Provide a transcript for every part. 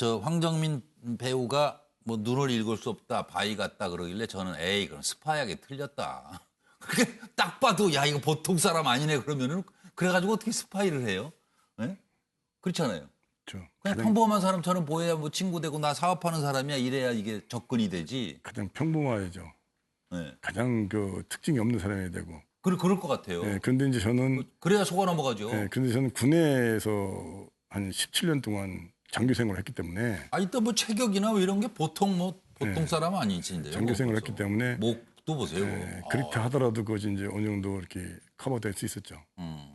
저 황정민 배우가 뭐 눈을 읽을 수 없다, 바위 같다 그러길래 저는 에이 그럼 스파이하게 틀렸다. 그게 딱 봐도 야 이거 보통 사람 아니네 그러면은 그래가지고 어떻게 스파이를 해요? 예? 그렇잖아요. 그냥 평범한 사람처럼 보여야 뭐 친구 되고 나 사업하는 사람이야 이래야 이게 접근이 되지. 가장 평범해야죠. 네. 가장 그 특징이 없는 사람이 되고. 그럴 것 같아요. 네, 그런데 이제 저는 그래야 속아 넘어가죠. 네, 그런데 저는 군에서 한 17년 동안 장교 생활을 했기 때문에. 아 이따 뭐 체격이나 뭐 이런 게 보통 사람 아니신데요. 장교 생활을 했기 때문에. 목도 보세요. 네, 그렇게 하더라도 그것이 이제 어느 정도 이렇게 커버될 수 있었죠.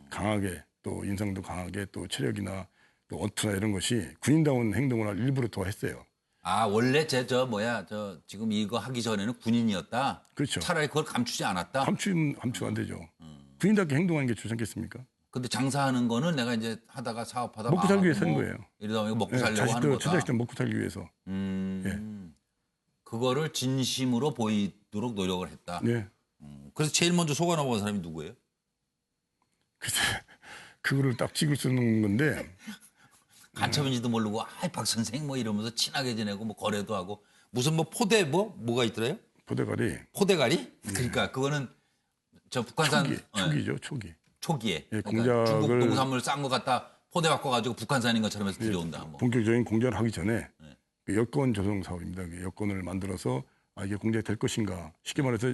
강하게 또 인상도 강하게 또 체력이나 또 언투나 이런 것이 군인다운 행동을 일부러 더 했어요. 아 원래 저 지금 이거 하기 전에는 군인이었다. 그렇죠. 차라리 그걸 감추지 않았다. 감추면 안 되죠. 군인답게 행동하는 게 좋지 않겠습니까? 근데 장사하는 거는 내가 이제 하다가 사업하다 먹고 살기 위해서 하는 거예요. 이러다 먹고 살려고 하는 거다. 자식들 먹고 살기 위해서. 그거를 진심으로 보이도록 노력을 했다. 네. 그래서 제일 먼저 속아 넘어간 사람이 누구예요? 글쎄, 그거를 딱 찍을 수 있는 건데. 간첩인지도 모르고 박 선생 뭐 이러면서 친하게 지내고 뭐 거래도 하고 무슨 뭐 포대 뭐가 있더래요? 포대가리? 그러니까 그거는 저 북한산 초기죠, 초기. 초기에 예, 그러니까 중국 농산물 싼 거 갖다 포대 바꿔가지고 북한산인 것처럼 해서 들여온다. 뭐. 본격적인 공작을 하기 전에 그 여권 조성 사업입니다. 그 여권을 만들어서 이게 공작이 될 것인가. 쉽게 말해서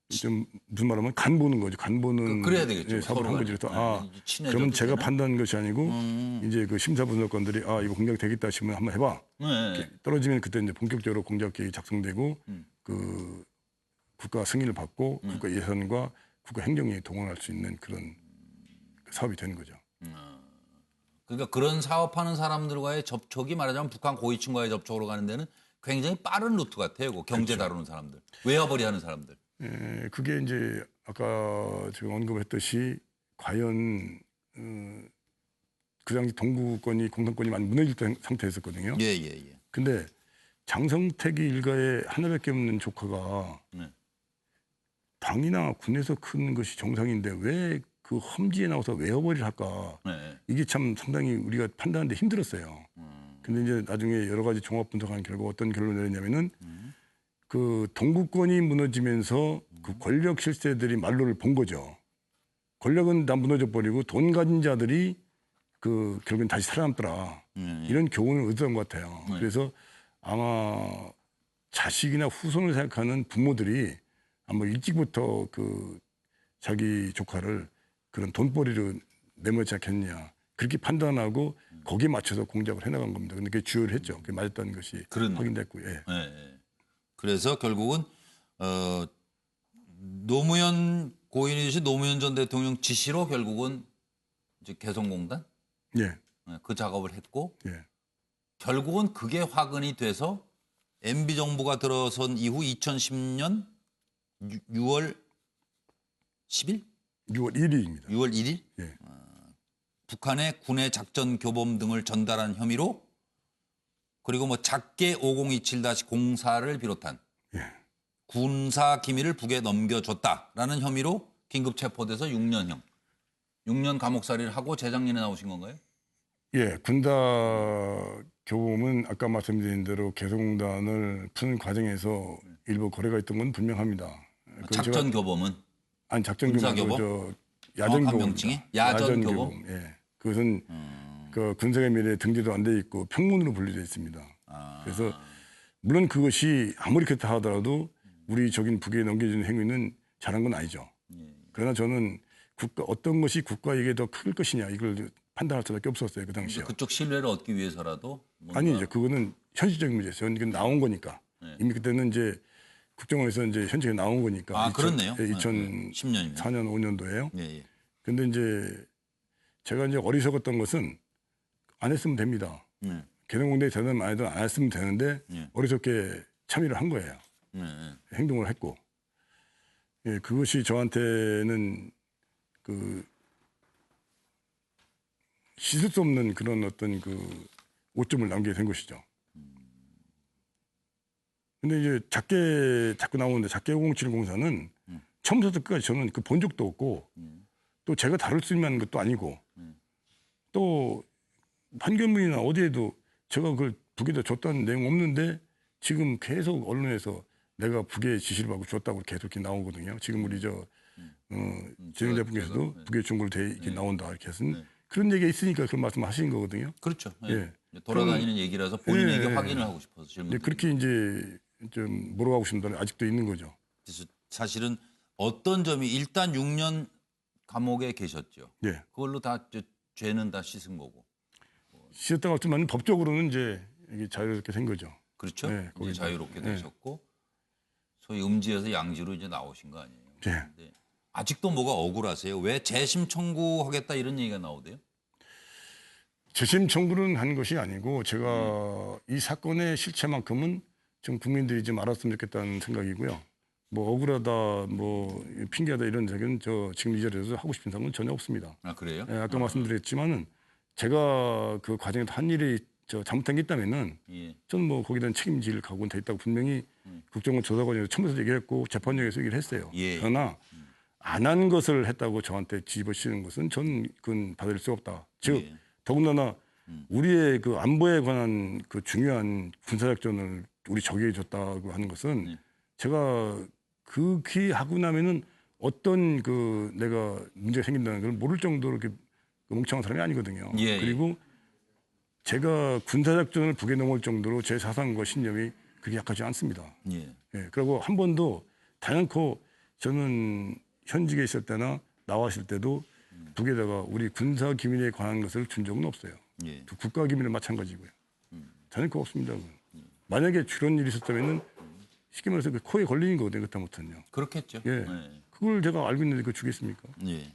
좀 무슨 말하면 간 보는 거죠. 간 보는 그래야 되겠죠. 사업을 한 거죠. 그래서 그러면 제가 판단한 것이 아니고 이제 그 심사 분석관들이 이거 공작이 되겠다 싶으면 한번 해봐. 떨어지면 그때 이제 본격적으로 공작 계획이 작성되고 그 국가 승인을 받고 국가 예산과 국가 행정이 동원할 수 있는 그런 사업이 되는 거죠. 그러니까 그런 사업하는 사람들과의 접촉이 말하자면 북한 고위층과의 접촉으로 가는 데는 굉장히 빠른 루트 같아요. 경제 그렇죠. 다루는 사람들, 외화벌이 하는 사람들. 그게 이제 아까 제가 언급했듯이 과연 그 당시 동구권이 공산권이 많이 무너질 상태였었거든요. 예. 근데 장성택이 일가에 하나밖에 없는 조카가 당이나 군에서 큰 것이 정상인데 왜 그 험지에 나와서 외화벌이를 할까? 이게 참 상당히 우리가 판단하는데 힘들었어요. 근데 이제 나중에 여러 가지 종합 분석한 결과 어떤 결론을 내렸냐면은 그 동구권이 무너지면서 그 권력 실세들이 말로를 본 거죠. 권력은 다 무너져 버리고 돈 가진 자들이 그 결국엔 다시 살아남더라. 이런 교훈을 얻었던 것 같아요. 그래서 아마 자식이나 후손을 생각하는 부모들이 아마 일찍부터 그 자기 조카를 그런 돈벌이로 내몰지 않겠느냐. 그렇게 판단하고 거기에 맞춰서 공작을 해나간 겁니다. 근데 그게 주요를 했죠. 그게 맞았다는 것이 확인됐고요. 그래서 결국은 노무현 고인이듯이 노무현 전 대통령 지시로 결국은 이제 개성공단 그 작업을 했고 결국은 그게 화근이 돼서 MB 정부가 들어선 이후 2010년 6월 10일? 6월 1일입니다. 6월 1일? 북한의 군의 작전 교범 등을 전달한 혐의로 그리고 뭐 작게 5027-04를 비롯한 군사 기밀을 북에 넘겨줬다라는 혐의로 긴급 체포돼서 6년형. 6년 감옥살이를 하고 재작년에 나오신 건가요? 군사 교범은 아까 말씀드린 대로 개성공단을 푸는 과정에서 일부 거래가 있던 건 분명합니다. 작전 교범은? 아니 작전 교범 야전 명칭이? 야전 교범. 그것은 그 군사의 미래에 등재도 안 돼 있고 평문으로 분리되어 있습니다. 그래서 물론 그것이 아무리 그렇다 하더라도 우리 적인 북에 넘겨주는 행위는 잘한 건 아니죠. 그러나 저는 어떤 것이 국가에게 더 클 것이냐 이걸 판단할 수밖에 없었어요. 그 당시에. 그쪽 신뢰를 얻기 위해서라도? 아니죠. 그거는 현실적인 문제였어요. 이건 나온 거니까. 이미 그때는 이제 국정원에서 이제 현직에 나온 거니까. 그렇네요. 2014년, 5년도에요. 근데 이제 제가 이제 어리석었던 것은 안 했으면 됩니다. 개성공단에 대단 안 해도 안 했으면 되는데 어리석게 참여를 한 거예요. 행동을 했고. 그것이 저한테는 그 씻을 수 없는 그런 어떤 그 오점을 남기게 된 것이죠. 근데 이제 자꾸 나오는데 작게 5070사는 처음부터 끝까지 저는 그 본 적도 없고 또 제가 다룰 수 있는 것도 아니고 또 판결문이나 어디에도 제가 그걸 북에다 줬다는 내용 없는데 지금 계속 언론에서 내가 북에 지시를 받고 줬다고 계속 이렇게 나오거든요. 지금 우리 진행자분께서도 네. 북에 준 걸로 돼 이렇게 나온다 이렇게 해서 네. 그런 얘기가 있으니까 그런 말씀하시는 거거든요. 그렇죠. 예. 예. 돌아다니는 얘기라서 본인에게 예. 확인을 하고 싶어서 질문. 네, 그렇게 이제 좀 물어가고 싶은 분은 아직도 있는 거죠. 그래서 사실은 어떤 점이 일단 6년 감옥에 계셨죠. 예. 그걸로 다 죄는 다 씻은 거고. 씻었다고 했지만 법적으로는 이제 이게 자유롭게 된 거죠. 그렇죠. 네, 이제 거기서. 자유롭게 네. 되셨고 소위 음지에서 양지로 이제 나오신 거 아니에요. 네. 근데 아직도 뭐가 억울하세요? 왜 재심 청구하겠다 이런 얘기가 나오대요? 재심 청구는 한 것이 아니고 제가 이 사건의 실체만큼은 좀 국민들이 좀 알았으면 좋겠다는 생각이고요. 뭐 억울하다, 뭐 핑계하다 이런 얘기는 저 지금 이 자리에서 하고 싶은 생각은 전혀 없습니다. 아 그래요? 예, 아까 말씀드렸지만은 제가 그 과정에서 한 일이 잘못된 게 있다면은 예. 저는 뭐 거기에 대한 책임질 각오는 돼 있다고 분명히 국정원 조사관에서 첨부해서 얘기했고 재판정에서 얘기를 했어요. 예. 그러나 안 한 것을 했다고 저한테 집어씌우는 것은 저는 그건 받을 수 없다. 즉 예. 더군다나 우리의 그 안보에 관한 그 중요한 군사작전을 우리 적에게 줬다고 하는 것은 예. 제가 극히 하고 나면은 어떤 그 내가 문제가 생긴다는 걸 모를 정도로 이렇게 멍청한 사람이 아니거든요. 예. 그리고 제가 군사작전을 북에 넘을 정도로 제 사상과 신념이 그렇게 약하지 않습니다. 예. 예, 그리고 한 번도 단연코 저는 현직에 있을 때나 나왔을 때도 북에다가 우리 군사 기밀에 관한 것을 준 적은 없어요. 예. 또 국가 기밀은 마찬가지고요. 단연코 없습니다. 그건. 만약에 그런 일이 있었다면은 쉽게 말해서 그 코에 걸리는 거거든요. 그렇다못해요. 그렇겠죠. 예, 그걸 제가 알고 있는데 그걸 주겠습니까? 예.